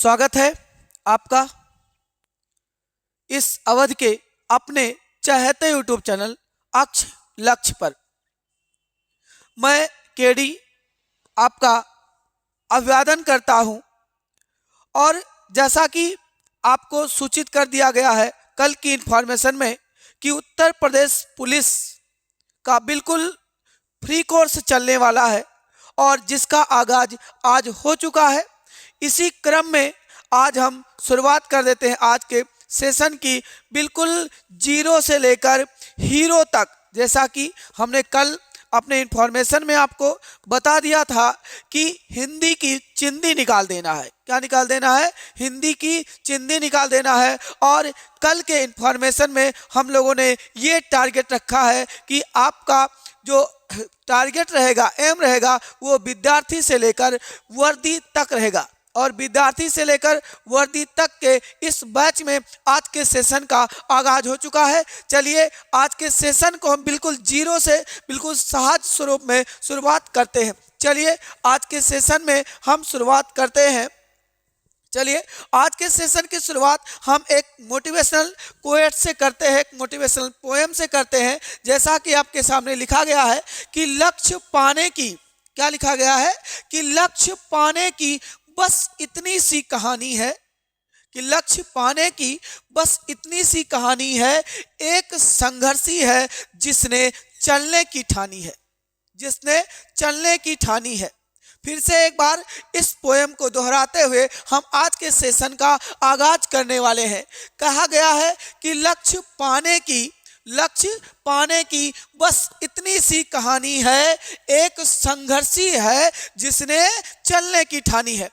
स्वागत है आपका इस अवध के अपने चहेते यूट्यूब चैनल अक्ष लक्ष्य पर। मैं केडी आपका अभिवादन करता हूं और जैसा कि आपको सूचित कर दिया गया है कल की इन्फॉर्मेशन में कि उत्तर प्रदेश पुलिस का बिल्कुल फ्री कोर्स चलने वाला है और जिसका आगाज आज हो चुका है। इसी क्रम में आज हम शुरुआत कर देते हैं आज के सेशन की बिल्कुल जीरो से लेकर हीरो तक। जैसा कि हमने कल अपने इन्फॉर्मेशन में आपको बता दिया था कि हिंदी की चिंदी निकाल देना है। क्या निकाल देना है? हिंदी की चिंदी निकाल देना है। और कल के इन्फॉर्मेशन में हम लोगों ने ये टारगेट रखा है कि आपका जो टारगेट रहेगा, एम रहेगा, वो विद्यार्थी से लेकर वर्दी तक रहेगा। और विद्यार्थी से लेकर वर्दी तक के इस बैच में आज के सेशन का आगाज हो चुका है। चलिए आज के सेशन को हम बिल्कुल जीरो से बिल्कुल सहज स्वरूप में शुरुआत करते हैं। चलिए आज के सेशन में हम शुरुआत करते हैं। चलिए आज के सेशन की शुरुआत हम एक मोटिवेशनल कोट से करते हैं, एक मोटिवेशनल पोएम से करते हैं। जैसा कि आपके सामने लिखा गया है कि लक्ष्य पाने की, क्या लिखा गया है कि लक्ष्य पाने की बस इतनी सी कहानी है, कि लक्ष्य पाने की बस इतनी सी कहानी है। एक संघर्षी है जिसने चलने की ठानी है, जिसने चलने की ठानी है। फिर से एक बार इस पोएम को दोहराते हुए हम आज के सेशन का आगाज करने वाले हैं। कहा गया है कि लक्ष्य पाने की बस इतनी सी कहानी है। एक संघर्षी है जिसने चलने की ठानी है।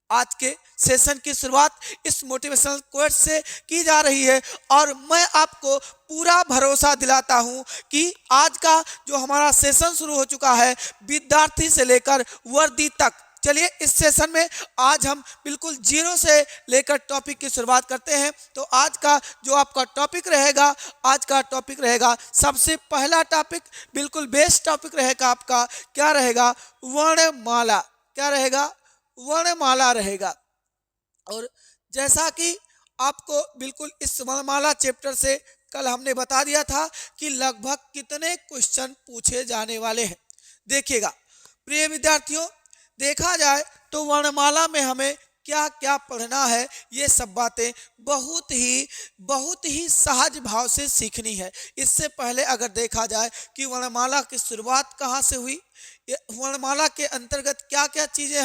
आज के सेशन की शुरुआत इस मोटिवेशनल कोट से की जा रही है और मैं आपको पूरा भरोसा दिलाता हूं कि आज का जो हमारा सेशन शुरू हो चुका है विद्यार्थी से लेकर वर्दी तक। चलिए इस सेशन में आज हम बिल्कुल जीरो से लेकर टॉपिक की शुरुआत करते हैं। तो आज का जो आपका टॉपिक रहेगा, आज का टॉपिक रहेगा, सबसे पहला टॉपिक बिल्कुल बेस्ट टॉपिक रहेगा आपका। क्या रहेगा? वर्णमाला। क्या रहेगा? वर्णमाला रहेगा। और जैसा कि आपको बिल्कुल इस वर्णमाला चैप्टर से कल हमने बता दिया था कि लगभग कितने क्वेश्चन पूछे जाने वाले हैं। देखिएगा प्रिय विद्यार्थियों, देखा जाए तो वर्णमाला में हमें क्या क्या पढ़ना है, ये सब बातें बहुत ही सहज भाव से सीखनी है। इससे पहले अगर देखा जाए कि वर्णमाला की शुरुआत कहाँ से हुई, वर्णमाला के अंतर्गत क्या क्या चीज़ें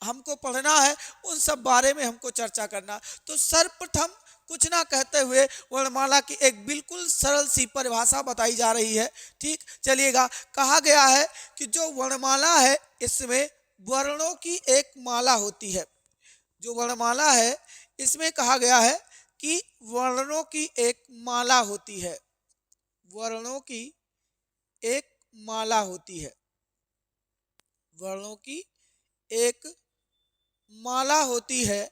हमको पढ़ना है, उन सब बारे में हमको चर्चा करना। तो सर्वप्रथम कुछ ना कहते हुए वर्णमाला की एक बिल्कुल सरल सी परिभाषा बताई जा रही है। ठीक, चलिएगा। कहा गया है कि जो वर्णमाला है इसमें वर्णों की एक माला होती है। जो वर्णमाला है इसमें कहा गया है कि वर्णों की एक माला होती है। वर्णों की एक माला होती है। वर्णों की एक माला होती है।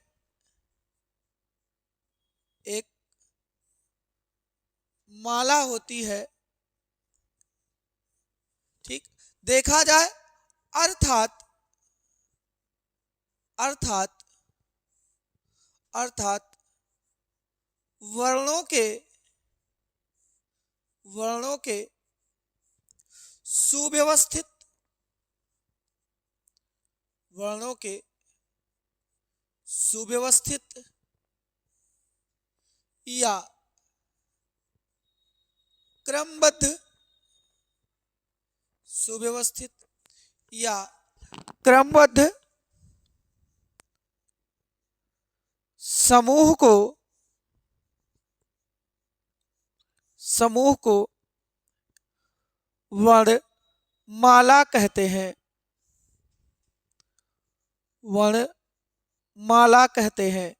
एक माला होती है। ठीक, देखा जाए अर्थात वर्णों के सुव्यवस्थित, वर्णों के सुव्यवस्थित या क्रमबद्ध, सुव्यवस्थित या क्रमबद्ध समूह को वर्णमाला कहते हैं। वर्णमाला कहते हैं।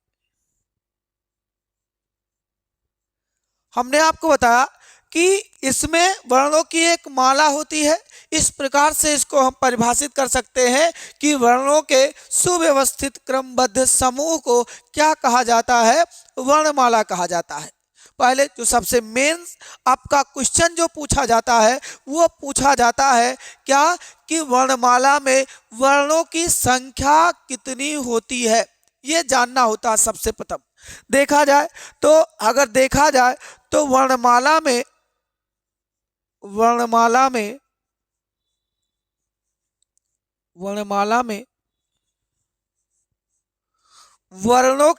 हमने आपको बताया कि इसमें वर्णों की एक माला होती है। इस प्रकार से इसको हम परिभाषित कर सकते हैं कि वर्णों के सुव्यवस्थित क्रमबद्ध समूह को क्या कहा जाता है? वर्णमाला कहा जाता है। पहले जो सबसे मेन आपका क्वेश्चन जो पूछा जाता है वो पूछा जाता है क्या कि वर्णमाला में वर्णों की संख्या कितनी होती है। ये जानना होता है सबसे प्रथम। देखा जाए तो अगर देखा जाए तो वर्णमाला में वर्णमाला में वर्णमाला में वर्णों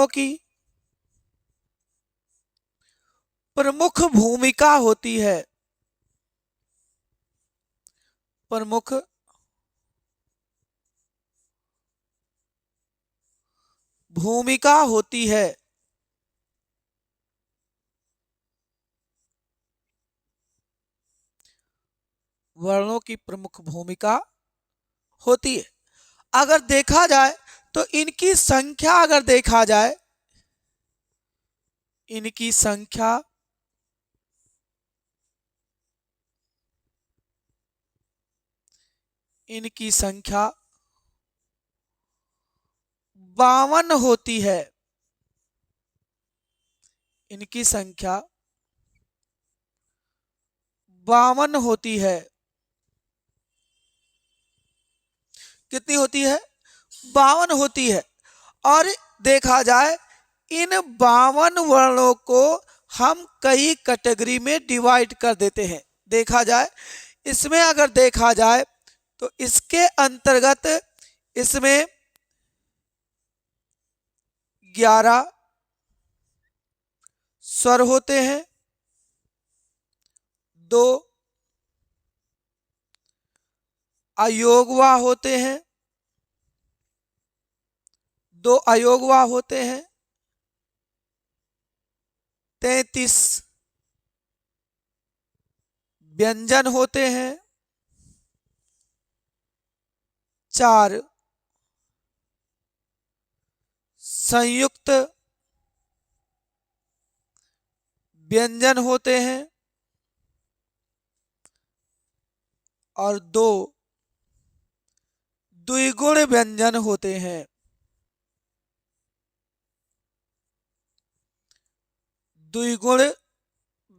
की प्रमुख भूमिका होती है। प्रमुख भूमिका होती है। वर्णों की प्रमुख भूमिका होती है। अगर देखा जाए तो इनकी संख्या, अगर देखा जाए इनकी संख्या इनकी संख्या 52 होती है। इनकी संख्या 52 होती है। कितनी होती है? 52 होती है। और देखा जाए इन 52 वर्णों को हम कई कैटेगरी में डिवाइड कर देते हैं। देखा जाए इसमें, अगर देखा जाए तो इसके अंतर्गत इसमें 11 स्वर होते हैं, 2 अयोगवा होते हैं, 2 अयोगवा होते हैं, 33 व्यंजन होते हैं, 4 संयुक्त व्यंजन होते हैं और 2 द्विगुण व्यंजन होते हैं। द्विगुण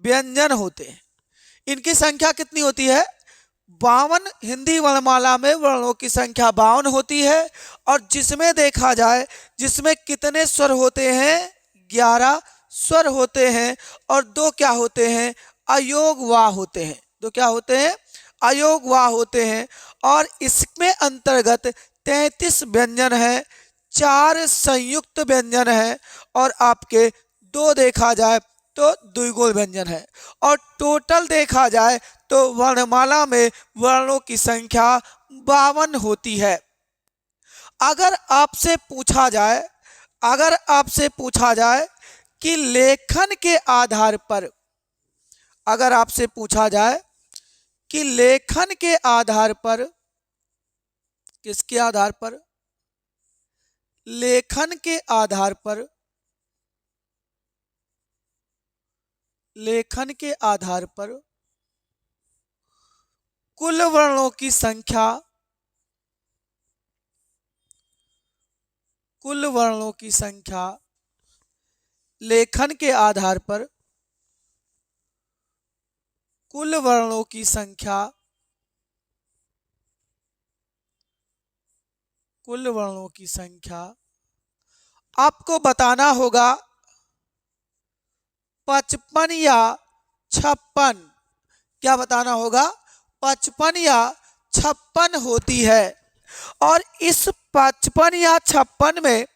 व्यंजन होते हैं। इनकी संख्या कितनी होती है? 52। हिंदी वर्णमाला में वर्णों की संख्या 52 होती है। और जिसमें देखा जाए, जिसमें कितने स्वर होते हैं? 11 स्वर होते हैं और 2 क्या होते हैं? अयोगवा होते हैं। 2 क्या होते हैं? अयोगवा होते हैं। और इसमें अंतर्गत 33 व्यंजन है, 4 संयुक्त व्यंजन है और आपके 2 देखा जाए तो द्विगुण व्यंजन है। और टोटल देखा जाए तो वर्णमाला में वर्णों की संख्या 52 होती है। अगर आपसे पूछा जाए कि लेखन के आधार पर, अगर आपसे पूछा जाए कि लेखन के आधार पर, किसके आधार पर? लेखन के आधार पर, लेखन के आधार पर कुल वर्णों की संख्या, कुल वर्णों की संख्या लेखन के आधार पर कुल वर्णों की संख्या, कुल वर्णों की संख्या आपको बताना होगा 55 या 56। क्या बताना होगा? 55 या 56 होती है। और इस 55 या 56 में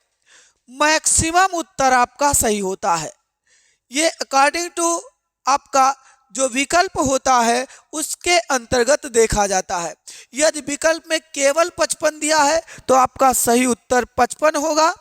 मैक्सिमम उत्तर आपका सही होता है। ये अकॉर्डिंग टू आपका जो विकल्प होता है उसके अंतर्गत देखा जाता है। यदि विकल्प में केवल 55 दिया है तो आपका सही उत्तर 55 होगा।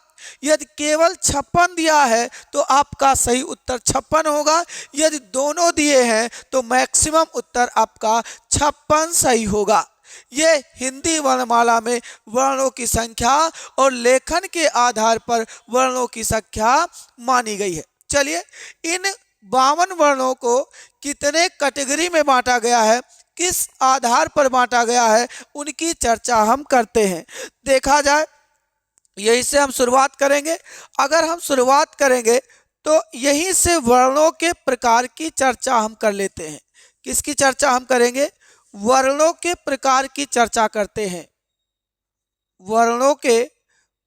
यदि केवल 56 दिया है तो आपका सही उत्तर 56 होगा। यदि दोनों दिए हैं तो मैक्सिमम उत्तर आपका 56 सही होगा। ये हिंदी वर्णमाला में वर्णों की संख्या और लेखन के आधार पर वर्णों की संख्या मानी गई है। चलिए, इन 52 वर्णों को कितने कैटेगरी में बांटा गया है, किस आधार पर बांटा गया है, उनकी चर्चा हम करते हैं। देखा जाए यहीं से हम शुरुआत करेंगे। अगर हम शुरुआत करेंगे तो यहीं से वर्णों के प्रकार की चर्चा हम कर लेते हैं। किसकी चर्चा हम करेंगे? वर्णों के प्रकार की चर्चा करते हैं। वर्णों के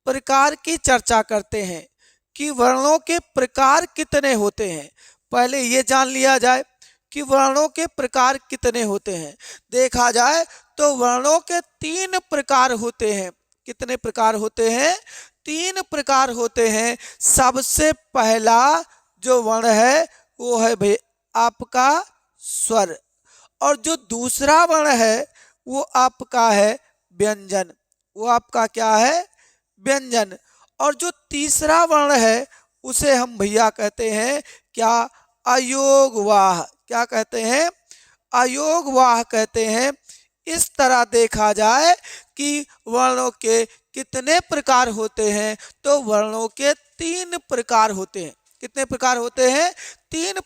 प्रकार की चर्चा करते हैं कि वर्णों के प्रकार कितने होते हैं। पहले ये जान लिया जाए कि वर्णों के प्रकार कितने होते हैं। देखा जाए तो वर्णों के 3 प्रकार होते हैं। कितने प्रकार होते हैं? 3 प्रकार होते हैं। सबसे पहला जो वर्ण है वो है भाई आपका स्वर, और जो दूसरा वर्ण है वो आपका है व्यंजन। वो आपका क्या है? व्यंजन। और जो तीसरा वर्ण है उसे हम भैया कहते हैं क्या? अयोगवाह। क्या कहते हैं? अयोगवाह कहते हैं। इस तरह देखा जाए कि वर्णों के कितने प्रकार होते हैं, तो वर्णों के 3 प्रकार होते हैं। कितने प्रकार होते हैं? 3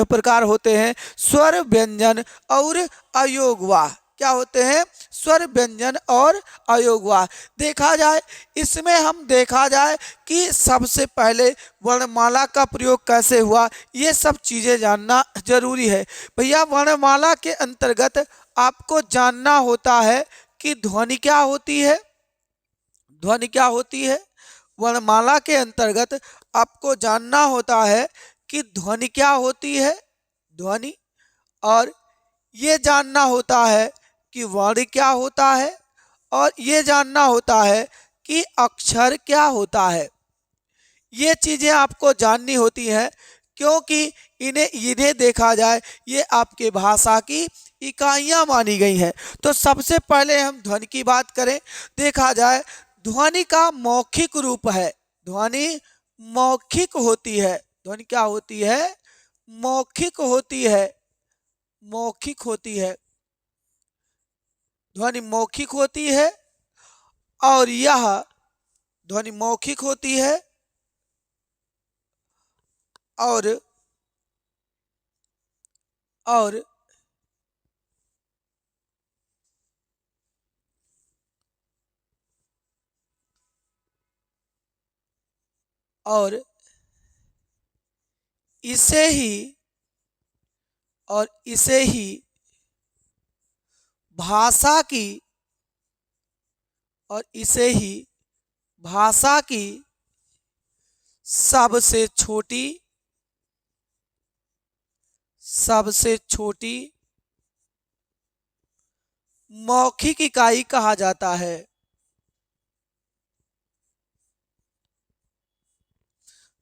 प्रकार होते हैं, स्वर, व्यंजन और अयोगवाह। क्या होते हैं? स्वर, व्यंजन और अयोगवाह। देखा जाए इसमें हम देखा जाए कि सबसे पहले वर्णमाला का प्रयोग कैसे हुआ, ये सब चीजें जानना जरूरी है। भैया वर्णमाला के अंतर्गत आपको जानना होता है कि ध्वनि क्या होती है। ध्वनि क्या होती है? वर्णमाला के अंतर्गत आपको जानना होता है कि ध्वनि क्या होती है, ध्वनि। और ये जानना होता है कि वर्ण क्या होता है, और ये जानना होता है कि अक्षर क्या होता है। ये चीजें आपको जाननी होती हैं, क्योंकि इन्हें देखा जाए ये आपके भाषा की इकाइयां मानी गई हैं। तो सबसे पहले हम ध्वनि की बात करें। देखा जाए ध्वनि का मौखिक रूप है। ध्वनि मौखिक होती है। ध्वनि क्या होती है? मौखिक होती है। मौखिक होती है। ध्वनि मौखिक होती है, और यह ध्वनि मौखिक होती है और और और इसे ही और इसे ही भाषा की और इसे ही भाषा की सबसे छोटी मौखिक इकाई कहा जाता है।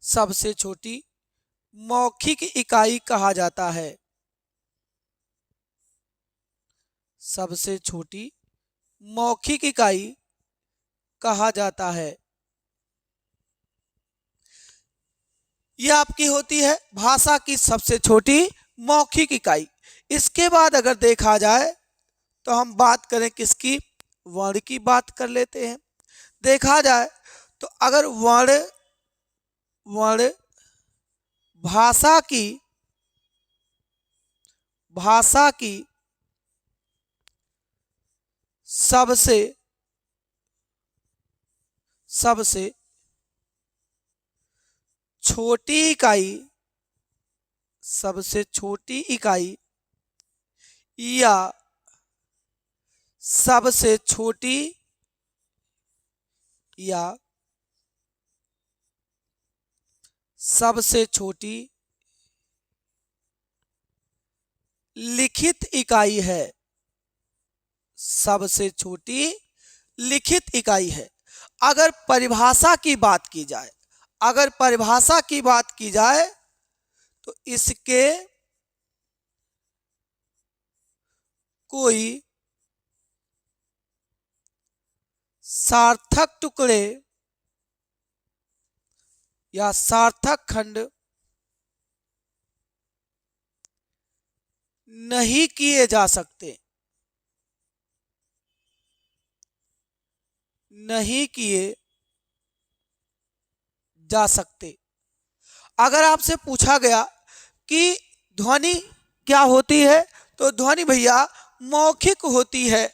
सबसे छोटी मौखिक इकाई कहा जाता है। सबसे छोटी मौखिक इकाई कहा जाता है। यह आपकी होती है भाषा की सबसे छोटी मौखिक इकाई। इसके बाद अगर देखा जाए तो हम बात करें किसकी? वर्ण की बात कर लेते हैं। देखा जाए तो अगर वर्ण भाषा की सबसे छोटी इकाई, सबसे छोटी इकाई या सबसे छोटी या सबसे छोटी लिखित इकाई है। सबसे छोटी लिखित इकाई है। अगर परिभाषा की बात की जाए, अगर परिभाषा की बात की जाए तो इसके कोई सार्थक टुकड़े या सार्थक खंड नहीं किए जा सकते, नहीं किए जा सकते। अगर आपसे पूछा गया कि ध्वनि क्या होती है, तो ध्वनि भैया मौखिक होती है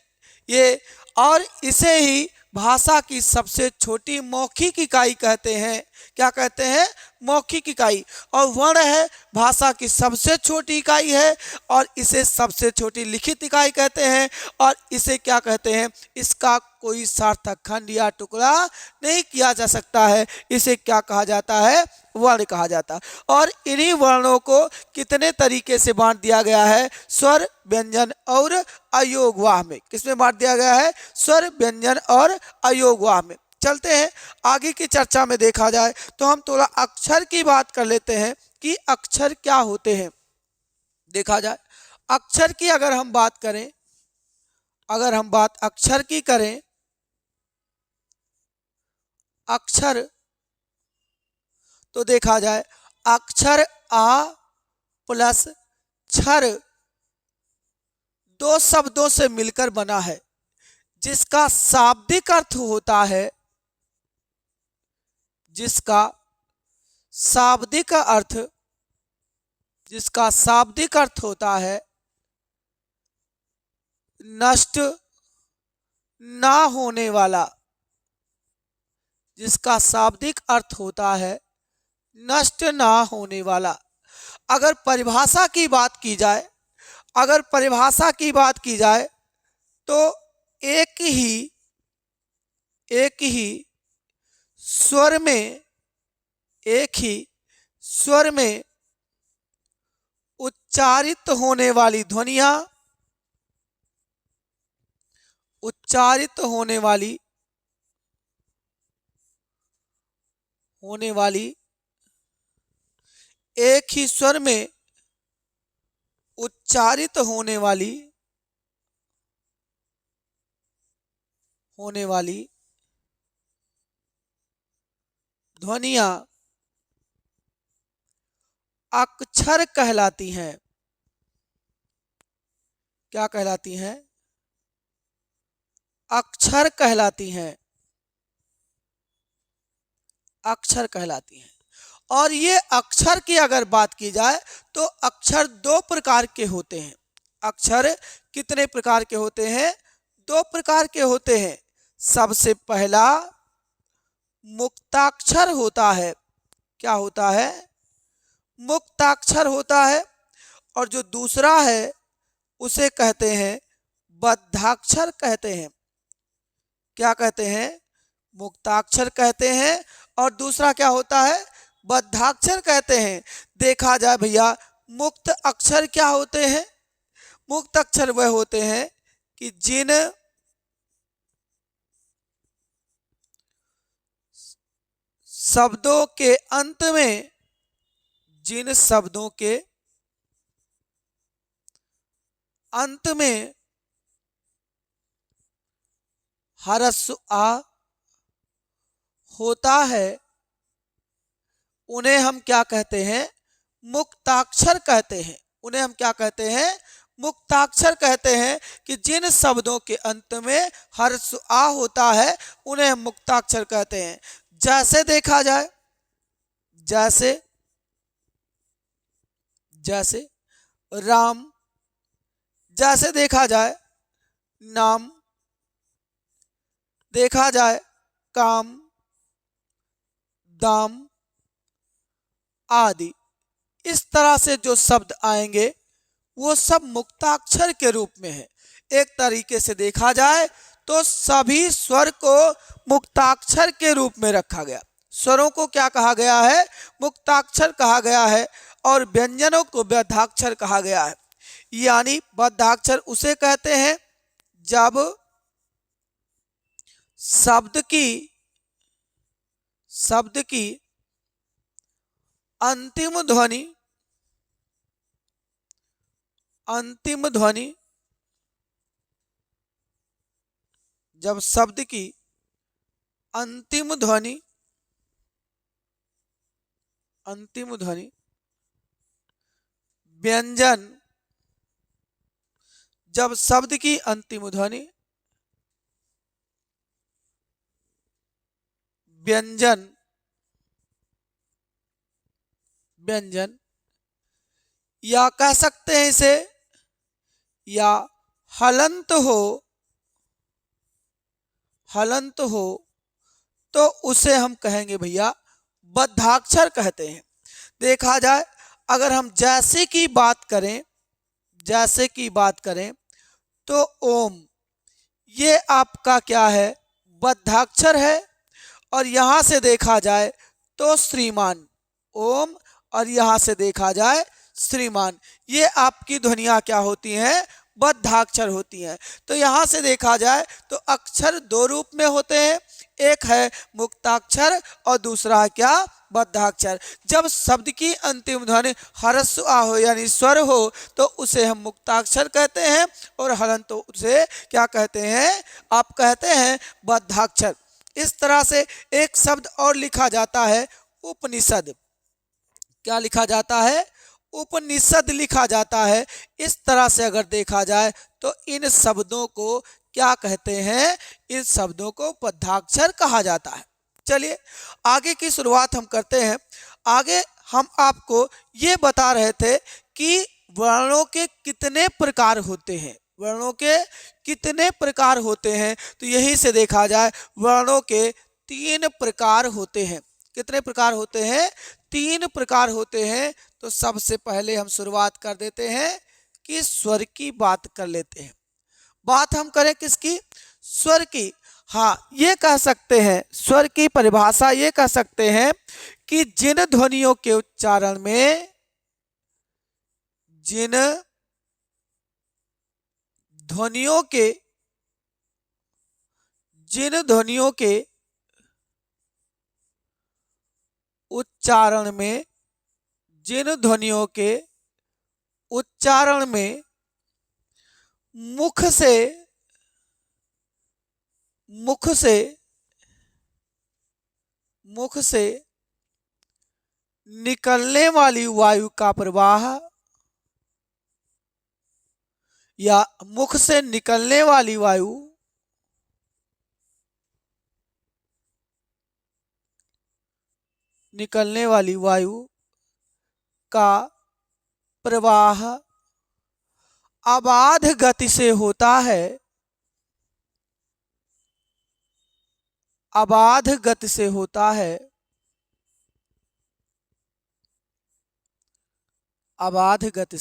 ये, और इसे ही भाषा की सबसे छोटी मौखिक इकाई कहते हैं। क्या कहते हैं, मौखिक इकाई। और वर्ण है भाषा की सबसे छोटी इकाई है और इसे सबसे छोटी लिखित इकाई कहते हैं। और इसे क्या कहते हैं, इसका कोई सार्थक खंड या टुकड़ा नहीं किया जा सकता है। इसे क्या कहा जाता है, वर्ण कहा जाता है। और इन्हीं वर्णों को कितने तरीके से बांट दिया गया है, स्वर, व्यंजन और अयोगवाह में। किसमें बांट दिया गया है, स्वर, व्यंजन और अयोगवाह में। चलते हैं आगे की चर्चा में। देखा जाए तो हम थोड़ा अक्षर की बात कर लेते हैं कि अक्षर क्या होते हैं। देखा जाए अक्षर की अगर हम बात करें, अगर हम बात अक्षर की करें, अक्षर तो देखा जाए अक्षर आ प्लस क्षर दो शब्दों से मिलकर बना है, जिसका शाब्दिक अर्थ होता है, जिसका शाब्दिक अर्थ, जिसका शाब्दिक अर्थ होता है नष्ट ना होने वाला, जिसका शाब्दिक अर्थ होता है नष्ट ना होने वाला। अगर परिभाषा की बात की जाए, अगर परिभाषा की बात की जाए तो एक ही स्वर में, एक ही स्वर में उच्चारित होने वाली ध्वनियां, उच्चारित होने वाली एक ही स्वर में उच्चारित होने वाली ध्वनियां अक्षर कहलाती हैं। क्या कहलाती हैं, अक्षर कहलाती हैं, अक्षर कहलाती हैं। और ये अक्षर की अगर बात की जाए तो अक्षर दो प्रकार के होते हैं। अक्षर कितने प्रकार के होते हैं, दो प्रकार के होते हैं। सबसे पहला मुक्ताक्षर होता है। क्या होता है, मुक्ताक्षर होता है। और जो दूसरा है उसे कहते हैं बद्धाक्षर कहते हैं। क्या कहते हैं, मुक्ताक्षर कहते हैं और दूसरा क्या होता है, बद्धाक्षर कहते हैं। देखा जाए भैया मुक्त अक्षर क्या होते हैं, मुक्त अक्षर वह होते हैं कि जिन शब्दों के अंत में, जिन शब्दों के अंत में ह्रस्व आ होता है, उन्हें हम क्या कहते हैं, मुक्ताक्षर कहते हैं। उन्हें हम क्या कहते हैं, मुक्ताक्षर कहते हैं। कि जिन शब्दों के अंत में ह्रस्व आ होता है उन्हें हम मुक्ताक्षर कहते हैं। जैसे देखा जाए, जैसे जैसे राम, जैसे देखा जाए नाम, देखा जाए काम, दाम आदि। इस तरह से जो शब्द आएंगे वो सब मुक्ताक्षर के रूप में है। एक तरीके से देखा जाए तो सभी स्वर को मुक्ताक्षर के रूप में रखा गया। स्वरों को क्या कहा गया है, मुक्ताक्षर कहा गया है और व्यंजनों को बद्धाक्षर कहा गया है। यानी बद्धाक्षर उसे कहते हैं जब शब्द की अंतिम ध्वनि जब शब्द की अंतिम ध्वनि व्यंजन, जब शब्द की अंतिम ध्वनि व्यंजन या कह सकते हैं इसे या हलंत हो तो उसे हम कहेंगे भैया बद्धाक्षर कहते हैं। देखा जाए अगर हम जैसे की बात करें तो ओम, ये आपका क्या है, बद्धाक्षर है। और यहां से देखा जाए तो श्रीमान, ओम, और यहां से देखा जाए श्रीमान, ये आपकी ध्वनियां क्या होती हैं, बद्धाक्षर होती हैं। तो यहां से देखा जाए तो अक्षर दो रूप में होते हैं, एक है मुक्ताक्षर और दूसरा है क्या, बद्धाक्षर। जब शब्द की अंतिम ध्वनि ह्रस्व आ हो यानी स्वर हो तो उसे हम मुक्ताक्षर कहते हैं, और हलन तो उसे क्या कहते हैं, आप कहते हैं बद्धाक्षर। इस तरह से एक शब्द और लिखा जाता है उपनिषद। क्या लिखा जाता है, उपनिषद लिखा जाता है। इस तरह से अगर देखा जाए तो इन शब्दों को क्या कहते हैं, इन शब्दों को बद्धाक्षर कहा जाता है। चलिए आगे की शुरुआत हम करते हैं। आगे हम आपको ये बता रहे थे कि वर्णों के कितने प्रकार होते हैं, वर्णों के कितने प्रकार होते हैं। तो यही से देखा जाए वर्णों के 3 प्रकार होते हैं। कितने प्रकार होते हैं, 3 प्रकार होते हैं। तो सबसे पहले हम शुरुआत कर देते हैं कि स्वर की बात कर लेते हैं। बात हम करें किसकी, स्वर की। हाँ, ये कह सकते हैं, स्वर की परिभाषा ये कह सकते हैं कि जिन ध्वनियों के उच्चारण में, जिन ध्वनियों के उच्चारण में, जिन ध्वनियों के उच्चारण में मुख से निकलने वाली वायु का प्रवाह, या मुख से निकलने वाली वायु का प्रवाह अबाध गति से होता है, अबाध गति से होता है, अबाध गति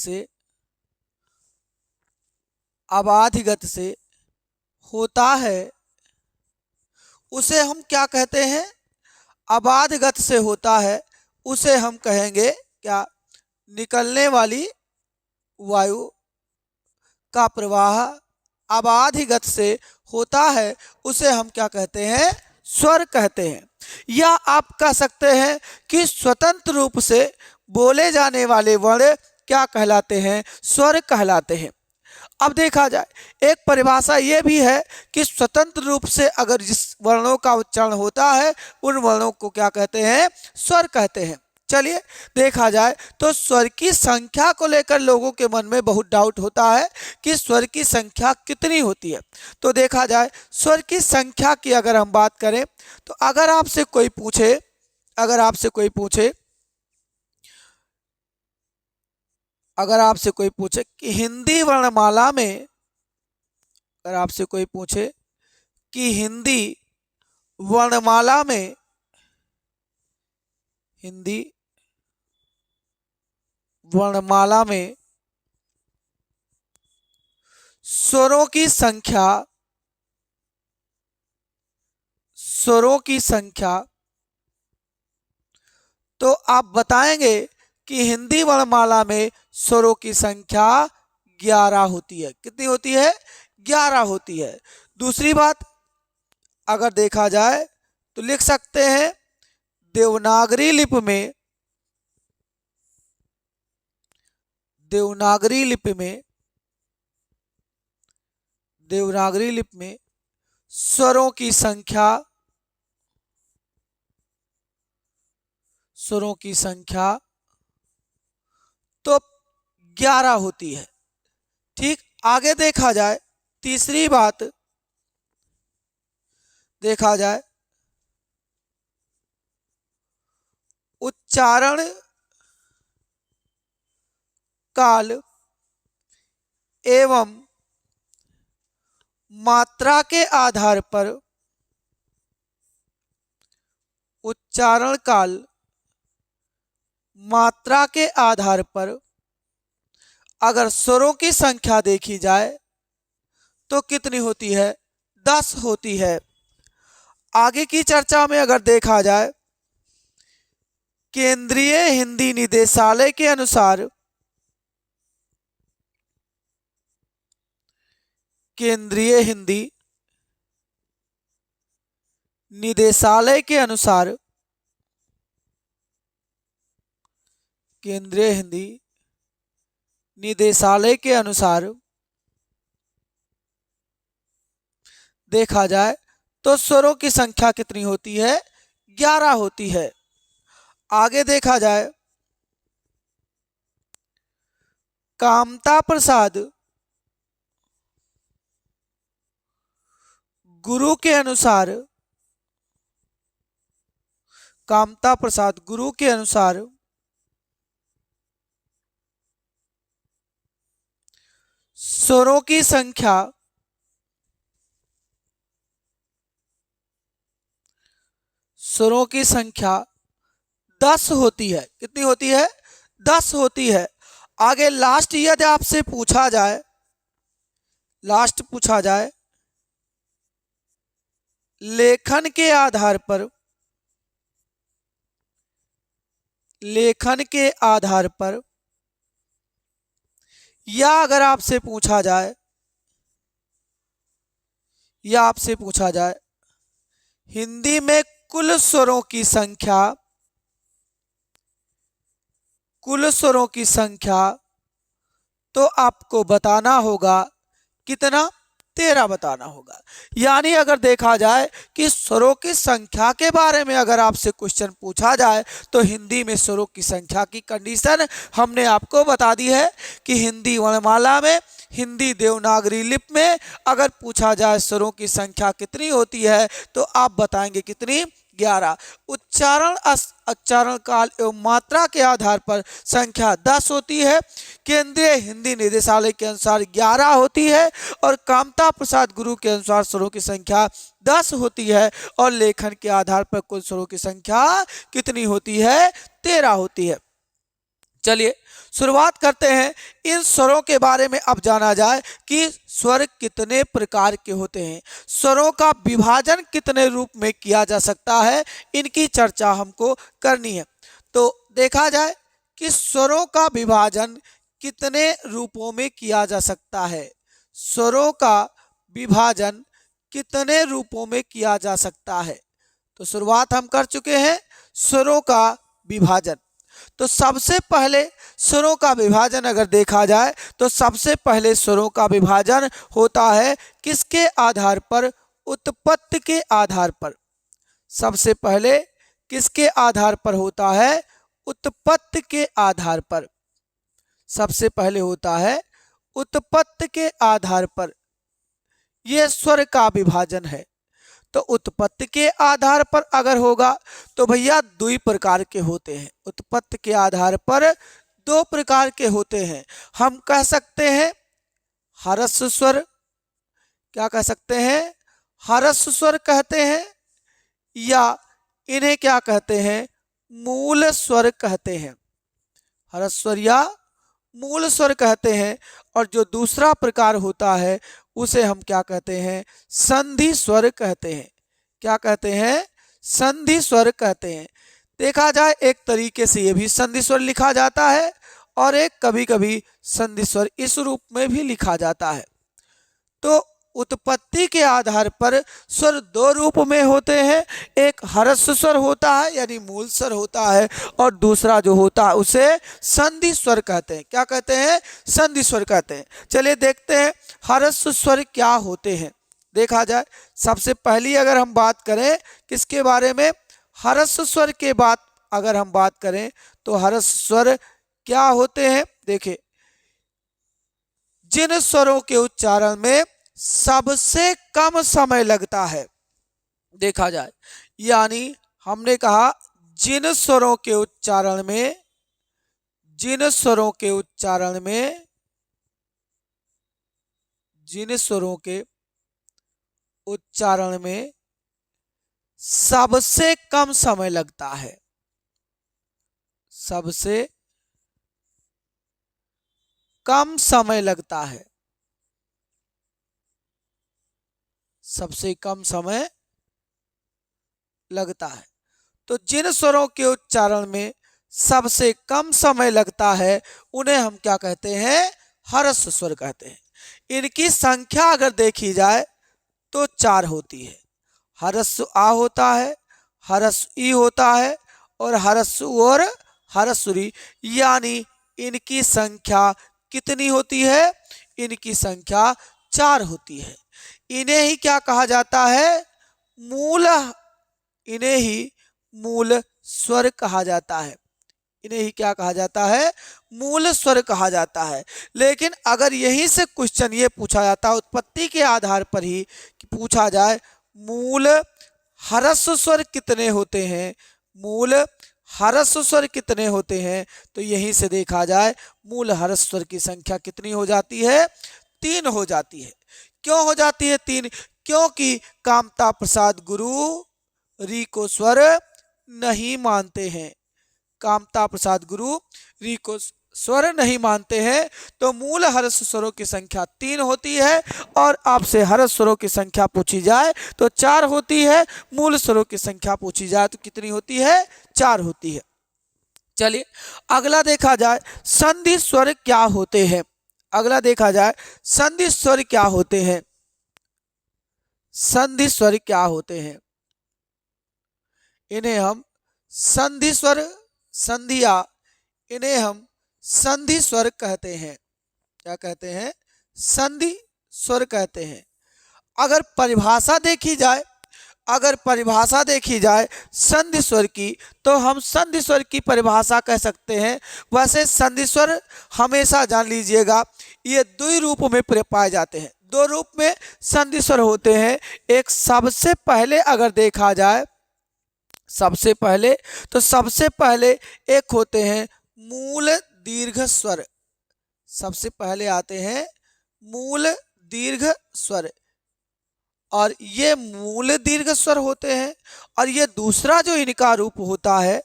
से होता है, उसे हम क्या कहते हैं, अबाध गति से होता है, उसे हम कहेंगे क्या, निकलने वाली वायु का प्रवाह अबाध गति से होता है, उसे हम क्या कहते हैं, स्वर कहते हैं। या आप कह सकते हैं कि स्वतंत्र रूप से बोले जाने वाले वर्ण क्या कहलाते हैं, स्वर कहलाते हैं। अब देखा जाए एक परिभाषा ये भी है कि स्वतंत्र रूप से अगर जिस वर्णों का उच्चारण होता है उन वर्णों को क्या कहते हैं, स्वर कहते हैं। चलिए देखा जाए तो स्वर की संख्या को लेकर लोगों के मन में बहुत डाउट होता है कि स्वर की संख्या कितनी होती है। तो देखा जाए स्वर की संख्या की अगर हम बात करें तो अगर आपसे कोई पूछे कि हिंदी वर्णमाला में, अगर आपसे कोई पूछे कि हिंदी वर्णमाला में स्वरों की संख्या तो आप बताएंगे कि हिंदी वर्णमाला में स्वरों की संख्या 11 होती है। कितनी होती है, 11 होती है। दूसरी बात अगर देखा जाए तो लिख सकते हैं देवनागरी लिपि में स्वरों की संख्या तो 11 होती है। ठीक, आगे देखा जाए तीसरी बात देखा जाए उच्चारण काल एवं मात्रा के आधार पर उच्चारण काल मात्रा के आधार पर अगर स्वरों की संख्या देखी जाए तो कितनी होती है? 10 होती है। आगे की चर्चा में अगर देखा जाए, केंद्रीय हिंदी निदेशालय के अनुसार केंद्रीय हिंदी निदेशालय के अनुसार केंद्रीय हिंदी निदेशालय के अनुसार देखा जाए तो स्वरों की संख्या कितनी होती है? 11 होती है। आगे देखा जाए, कामता प्रसाद गुरु के अनुसार कामता प्रसाद गुरु के अनुसार स्वरों की संख्या स्वरों की संख्या 10 होती है। कितनी होती है? 10 होती है। आगे लास्ट यदि आपसे पूछा जाए, लास्ट पूछा जाए, लेखन के आधार पर लेखन के आधार पर या अगर आपसे पूछा जाए हिंदी में कुल स्वरों की संख्या तो आपको बताना होगा कितना? 13 बताना होगा। यानी अगर देखा जाए कि स्वरों की संख्या के बारे में अगर आपसे क्वेश्चन पूछा जाए तो हिंदी में स्वरों की संख्या की कंडीशन हमने आपको बता दी है कि हिंदी वर्णमाला में, हिंदी देवनागरी लिपि में अगर पूछा जाए स्वरों की संख्या कितनी होती है तो आप बताएंगे कितनी? 11। उच्चारण काल एवं मात्रा के आधार पर संख्या 10 होती है। केंद्रीय हिंदी निदेशालय के अनुसार 11 होती है और कामता प्रसाद गुरु के अनुसार स्वरों की संख्या 10 होती है और लेखन के आधार पर कुल स्वरों की संख्या कितनी होती है? 13 होती है। चलिए शुरुआत करते हैं। इन स्वरों के बारे में अब जाना जाए कि स्वर कितने प्रकार के होते हैं, स्वरों का विभाजन कितने रूप में किया जा सकता है, इनकी चर्चा हमको करनी है। तो देखा जाए कि स्वरों का विभाजन कितने रूपों में किया जा सकता है। स्वरों का विभाजन कितने रूपों में किया जा सकता है, तो शुरुआत हम कर चुके हैं स्वरों का विभाजन। तो सबसे पहले स्वरों का विभाजन अगर देखा जाए तो सबसे पहले स्वरों का विभाजन होता है किसके आधार पर? उत्पत्ति के आधार पर। सबसे पहले किसके आधार पर होता है? उत्पत्ति के आधार पर। सबसे पहले होता है उत्पत्ति के आधार पर, यह स्वर का विभाजन है। तो उत्पत्ति के आधार पर अगर होगा तो भैया 2 प्रकार के होते हैं। उत्पत्ति के आधार पर 2 प्रकार के होते हैं। हम कह सकते हैं हरस स्वर, क्या कह सकते हैं? हरस स्वर कहते हैं, या इन्हें क्या कहते हैं? मूल स्वर कहते हैं। हरस स्वर या मूल स्वर कहते हैं। और जो दूसरा प्रकार होता है उसे हम क्या कहते हैं? संधि स्वर कहते हैं। क्या कहते हैं? संधि स्वर कहते हैं। देखा जाए एक तरीके से ये भी संधि स्वर लिखा जाता है और एक कभी कभी संधि स्वर इस रूप में भी लिखा जाता है। तो उत्पत्ति के आधार पर स्वर 2 रूप में होते हैं। एक हरस स्वर होता है यानी मूल स्वर होता है, और दूसरा जो होता है उसे संधि स्वर कहते हैं। क्या कहते हैं? संधि स्वर कहते हैं। चलिए देखते हैं हरस स्वर क्या होते हैं। देखा जाए सबसे पहली अगर हम बात करें किसके बारे में? हरस स्वर के बाद अगर हम बात करें तो हरस स्वर क्या होते हैं? देखिए, जिन स्वरों के उच्चारण में सबसे कम समय लगता है। देखा जाए यानी हमने कहा जिन स्वरों के उच्चारण में जिन स्वरों के उच्चारण में सबसे कम समय लगता है। सबसे कम समय लगता है, सबसे कम समय लगता है। तो जिन स्वरों के उच्चारण में सबसे कम समय लगता है उन्हें हम क्या कहते हैं, ह्रस्व स्वर कहते हैं। इनकी संख्या अगर देखी जाए तो 4 होती है। ह्रस्व आ होता है, ह्रस्व ई होता है और ह्रस्व और ह्रस्व री, यानी इनकी संख्या कितनी होती है, इनकी संख्या 4 होती है। इन्हें ही क्या कहा जाता है, मूल, इन्हें ही मूल स्वर कहा जाता है। इन्हें ही क्या कहा जाता है, मूल स्वर कहा जाता है। लेकिन अगर यहीं से क्वेश्चन ये पूछा जाता है, उत्पत्ति के आधार पर ही पूछा जाए मूल ह्रस्व स्वर कितने होते हैं, मूल ह्रस्व स्वर कितने होते हैं, तो यहीं से देखा जाए मूल ह्रस्व स्वर की संख्या कितनी हो जाती है, 3 हो जाती है। क्यों हो जाती है 3? क्योंकि कामता प्रसाद गुरु री को स्वर नहीं मानते हैं। कामता प्रसाद गुरु री को स्वर नहीं मानते हैं, तो मूल ह्रस्व स्वरों की संख्या 3 होती है। और आपसे ह्रस्व स्वरों की संख्या पूछी जाए तो 4 होती है, मूल स्वरों की संख्या पूछी जाए तो कितनी होती है, 4 होती है। चलिए अगला देखा जाए संधि स्वर क्या होते हैं। अगला देखा जाए संधि स्वर क्या होते हैं। संधि स्वर क्या होते हैं, इन्हें हम संधि स्वर, संधिया, इन्हें हम संधि स्वर कहते हैं। क्या कहते हैं, संधि स्वर कहते हैं। अगर परिभाषा देखी जाए, अगर परिभाषा देखी जाए संधि स्वर की, तो हम संधि स्वर की परिभाषा कह सकते हैं। वैसे संधि स्वर हमेशा जान लीजिएगा ये 2 रूप में पाए जाते हैं। 2 रूप में संधि स्वर होते हैं। एक सबसे पहले अगर देखा जाए, सबसे पहले तो सबसे पहले एक होते हैं मूल दीर्घ स्वर। सबसे पहले आते हैं मूल दीर्घ स्वर, और ये मूल दीर्घ स्वर होते हैं। और ये दूसरा जो इनका रूप होता है,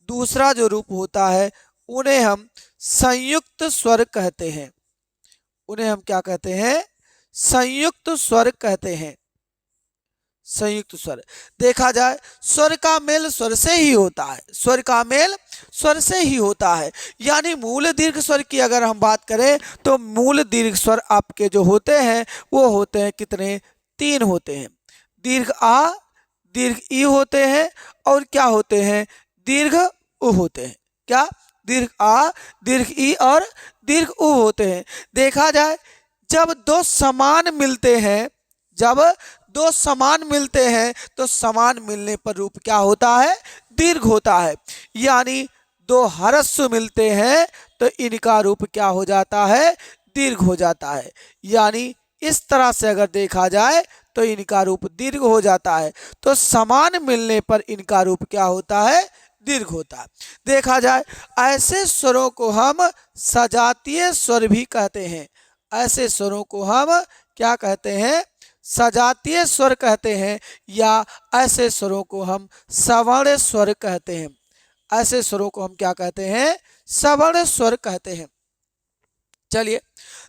दूसरा जो रूप होता है, उन्हें हम संयुक्त स्वर कहते हैं। उन्हें हम क्या कहते हैं, संयुक्त स्वर कहते हैं। संयुक्त स्वर देखा जाए स्वर का मेल स्वर से ही होता है, स्वर का मेल स्वर से ही होता है। यानी मूल दीर्घ स्वर की अगर हम बात करें तो मूल दीर्घ स्वर आपके जो होते हैं वो होते हैं कितने, 3 होते हैं। दीर्घ आ, दीर्घ ई होते हैं, और क्या होते हैं, दीर्घ उ होते हैं। क्या, दीर्घ आ, दीर्घ ई और दीर्घ उ होते हैं। देखा जाए जब 2 समान मिलते हैं, जब 2 समान मिलते हैं तो समान मिलने पर रूप क्या होता है, दीर्घ होता है। यानी 2 ह्रस्व मिलते हैं तो इनका रूप क्या हो जाता है, दीर्घ हो जाता है। यानी इस तरह से अगर देखा जाए तो इनका रूप दीर्घ हो जाता है। तो समान मिलने पर इनका रूप क्या होता है, दीर्घ होता है। देखा जाए ऐसे स्वरों को हम सजातीय स्वर भी कहते हैं। ऐसे स्वरों को हम क्या कहते हैं, सजातीय स्वर कहते हैं, या ऐसे स्वरों को हम सवर्ण स्वर कहते हैं। ऐसे स्वरों को हम क्या कहते हैं, सवर्ण स्वर कहते हैं। चलिए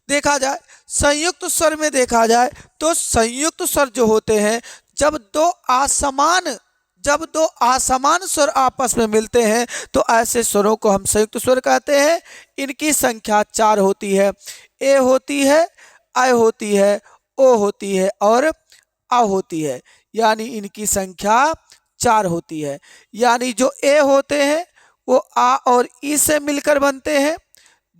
देखा जाए संयुक्त स्वर में देखा जाए तो संयुक्त स्वर जो होते हैं जब 2 असमान स्वर आपस में मिलते हैं तो ऐसे स्वरों को हम संयुक्त स्वर कहते हैं। इनकी संख्या 4 होती है। ए होती है, आई होती है, ओ होती है और आ होती है। यानी इनकी संख्या 4 होती है। यानी जो ए होते हैं वो आ और ई से मिलकर बनते हैं,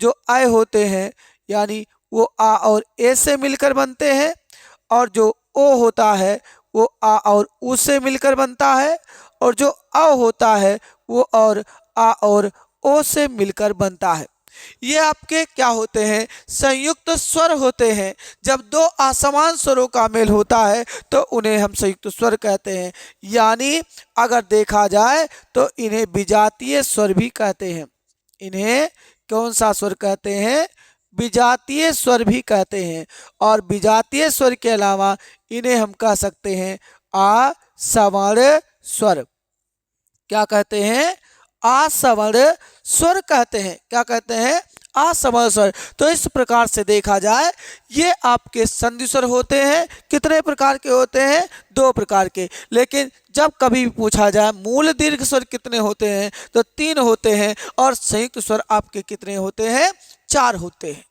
जो आई होते हैं यानी वो आ और ए से मिलकर बनते हैं, और जो ओ होता है वो आ और उ से मिलकर बनता है, और जो अ होता है वो और आ और ओ से मिलकर बनता है। ये आपके क्या होते हैं, संयुक्त स्वर होते हैं। जब 2 असमान स्वरों का मेल होता है तो उन्हें हम संयुक्त स्वर कहते हैं। यानी अगर देखा जाए तो इन्हें विजातीय स्वर भी कहते हैं। इन्हें कौन सा स्वर कहते हैं, विजातीय स्वर भी कहते हैं। और विजातीय स्वर के अलावा इन्हें हम कह सकते हैं असवर्ण स्वर। क्या कहते हैं, असवर्ण स्वर कहते हैं। क्या कहते हैं? असमर्थ स्वर। तो इस प्रकार से देखा जाए ये आपके संधि स्वर होते हैं। कितने प्रकार के होते हैं? 2 प्रकार के। लेकिन जब कभी पूछा जाए मूल दीर्घ स्वर कितने होते हैं तो 3 होते हैं, और संयुक्त स्वर आपके कितने होते हैं? 4 होते हैं।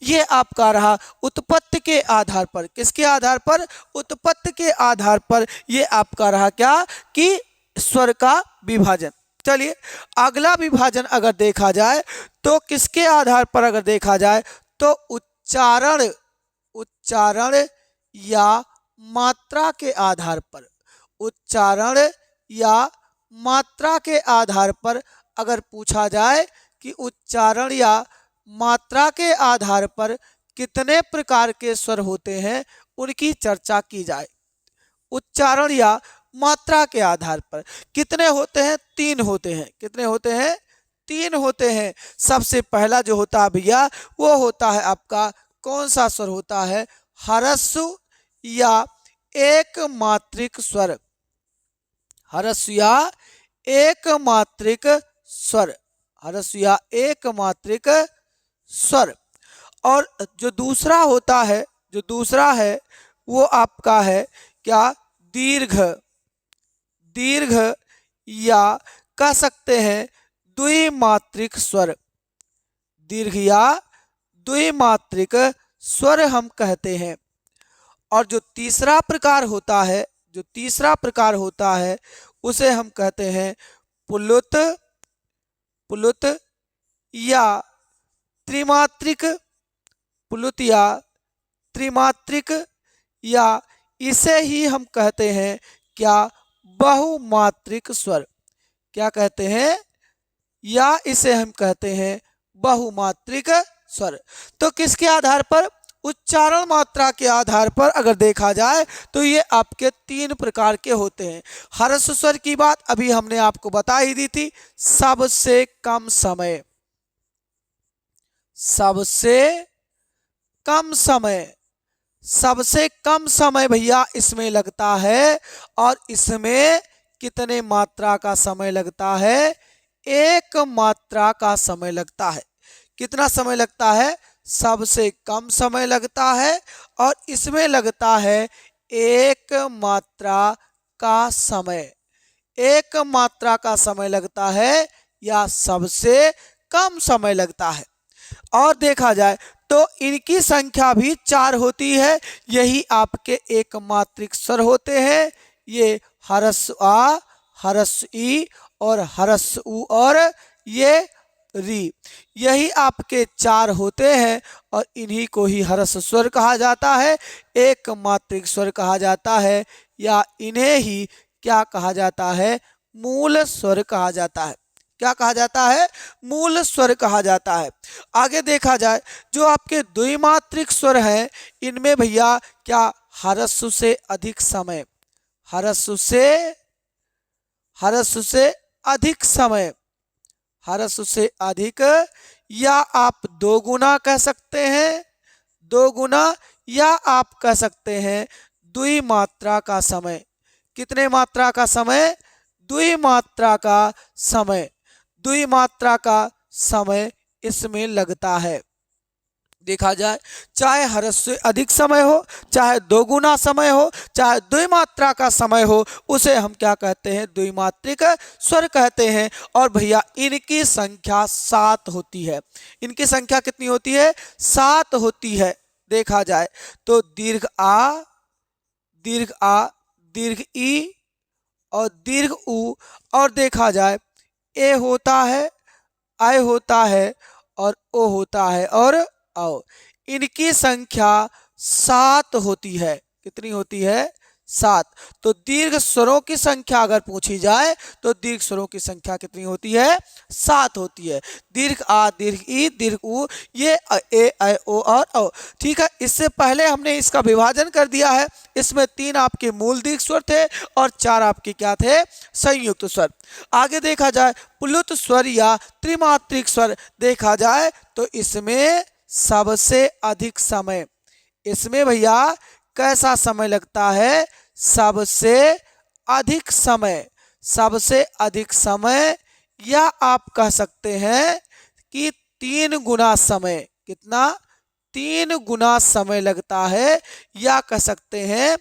ये आपका रहा उत्पत्ति के आधार पर। किसके आधार पर? उत्पत्ति के आधार पर ये आपका रहा क्या कि स्वर का विभाजन। चलिए अगला विभाजन अगर देखा जाए तो किसके आधार पर अगर देखा जाए तो उच्चारण या मात्रा के आधार पर। उच्चारण या मात्रा के आधार पर अगर पूछा जाए कि उच्चारण या मात्रा के आधार पर कितने प्रकार के स्वर होते हैं उनकी चर्चा की जाए। उच्चारण या मात्रा के आधार पर कितने होते हैं? 3 होते हैं। कितने होते हैं? 3 होते हैं। सबसे पहला जो होता है भैया वो होता है आपका कौन सा स्वर होता है? ह्रस्व या एक मात्रिक स्वर। ह्रस्व या एक मात्रिक स्वर। ह्रस्व या एक मात्रिक स्वर। और जो दूसरा होता है, जो दूसरा है वो आपका है क्या? दीर्घ। दीर्घ या कह सकते हैं द्विमात्रिक स्वर। दीर्घ या द्विमात्रिक स्वर हम कहते हैं। और जो तीसरा प्रकार होता है, जो तीसरा प्रकार होता है उसे हम कहते हैं पुल्लुत। पुल्लुत या त्रिमात्रिक। पुल्लुत या त्रिमात्रिक, या इसे ही हम कहते हैं क्या? बहुमात्रिक स्वर। क्या कहते हैं? या इसे हम कहते हैं बहुमात्रिक स्वर। तो किसके आधार पर? उच्चारण मात्रा के आधार पर अगर देखा जाए तो ये आपके 3 प्रकार के होते हैं। ह्रस्व स्वर की बात अभी हमने आपको बता ही दी थी। सबसे कम समय, सबसे कम समय, सबसे कम समय भैया इसमें लगता है। और इसमें कितने मात्रा का समय लगता है? 1 मात्रा का समय लगता है। कितना समय लगता है? सबसे कम समय लगता है, और इसमें लगता है 1 मात्रा का समय। 1 मात्रा का समय लगता है या सबसे कम समय लगता है। और देखा जाए तो इनकी संख्या भी 4 होती है। यही आपके एक मात्रिक स्वर होते हैं। ये ह्रस्व आ, ह्रस्व ई और ह्रस्व उ और ये री, यही आपके 4 होते हैं। और इन्हीं को ही ह्रस्व स्वर कहा जाता है, एक मात्रिक स्वर कहा जाता है, या इन्हें ही क्या कहा जाता है? मूल स्वर कहा जाता है। क्या कहा जाता है? मूल स्वर कहा जाता है। आगे देखा जाए जो आपके द्विमात्रिक स्वर हैं इनमें भैया क्या? ह्रस्व से अधिक समय, ह्रस्व से अधिक समय, ह्रस्व से अधिक, या आप 2 गुना कह सकते हैं, 2 गुना, या आप कह सकते हैं द्विमात्रा का समय। कितने मात्रा का समय? द्विमात्रा का समय। द्विमात्रा का समय इसमें लगता है। देखा जाए चाहे ह्रस्व से अधिक समय हो, चाहे 2 गुना समय हो, चाहे द्विमात्रा का समय हो, उसे हम क्या कहते हैं? द्विमात्रिक स्वर कहते हैं। और भैया इनकी संख्या 7 होती है। इनकी संख्या कितनी होती है? 7 होती है। देखा जाए तो दीर्घ आ, दीर्घ आ, दीर्घ ई और दीर्घ उ, और देखा जाए ए होता है, आई होता है और ओ होता है और औ। इनकी संख्या 7 होती है। कितनी होती है? 7। तो दीर्घ स्वरों की संख्या अगर पूछी जाए तो दीर्घ स्वरों की संख्या कितनी होती है? 7 होती है। दीर्घ आ, दीर्घ ई, दीर्घ उ, ये ए, ऐ, ओ और औ। ठीक है, इससे पहले हमने इसका विभाजन कर दिया है। इसमें 3 आपके मूल दीर्घ स्वर थे और 4 आपके क्या थे? संयुक्त स्वर। आगे देखा जाए प्लुत स्वर या त्रिमात्रिक स्वर देखा जाए तो इसमें सबसे अधिक समय, इसमें भैया कैसा समय लगता है? सबसे अधिक समय, सबसे अधिक समय या आप कह सकते हैं कि 3 गुना समय, कितना, 3 गुना समय लगता है, या कह सकते हैं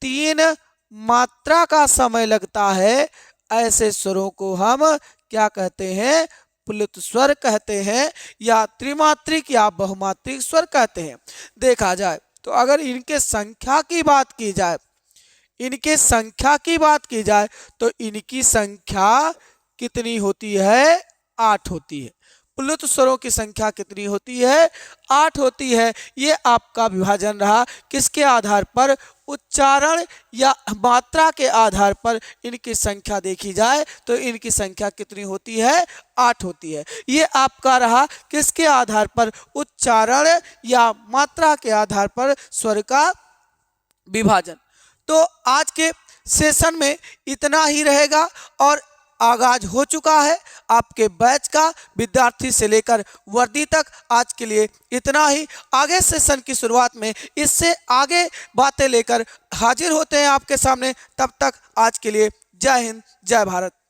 3 मात्रा का समय लगता है। ऐसे स्वरों को हम क्या कहते हैं, प्लुत स्वर कहते हैं, या त्रिमात्रिक या बहुमात्रिक स्वर कहते हैं। देखा जाए तो अगर इनके संख्या की बात की जाए, इनके संख्या की बात की जाए तो इनकी संख्या कितनी होती है, 8 होती है। प्लुत स्वरों की संख्या कितनी होती है, 8 होती है। ये आपका विभाजन रहा, किसके आधार पर, उच्चारण या मात्रा के आधार पर इनकी संख्या देखी जाए तो इनकी संख्या कितनी होती है, 8 होती है। ये आपका रहा किसके आधार पर, उच्चारण या मात्रा के आधार पर स्वर का विभाजन। तो आज के सेशन में इतना ही रहेगा और आगाज हो चुका है आपके बैच का, विद्यार्थी से लेकर वर्दी तक। आज के लिए इतना ही, आगे सेशन की शुरुआत में इससे आगे बातें लेकर हाजिर होते हैं आपके सामने। तब तक आज के लिए जय हिंद, जय भारत।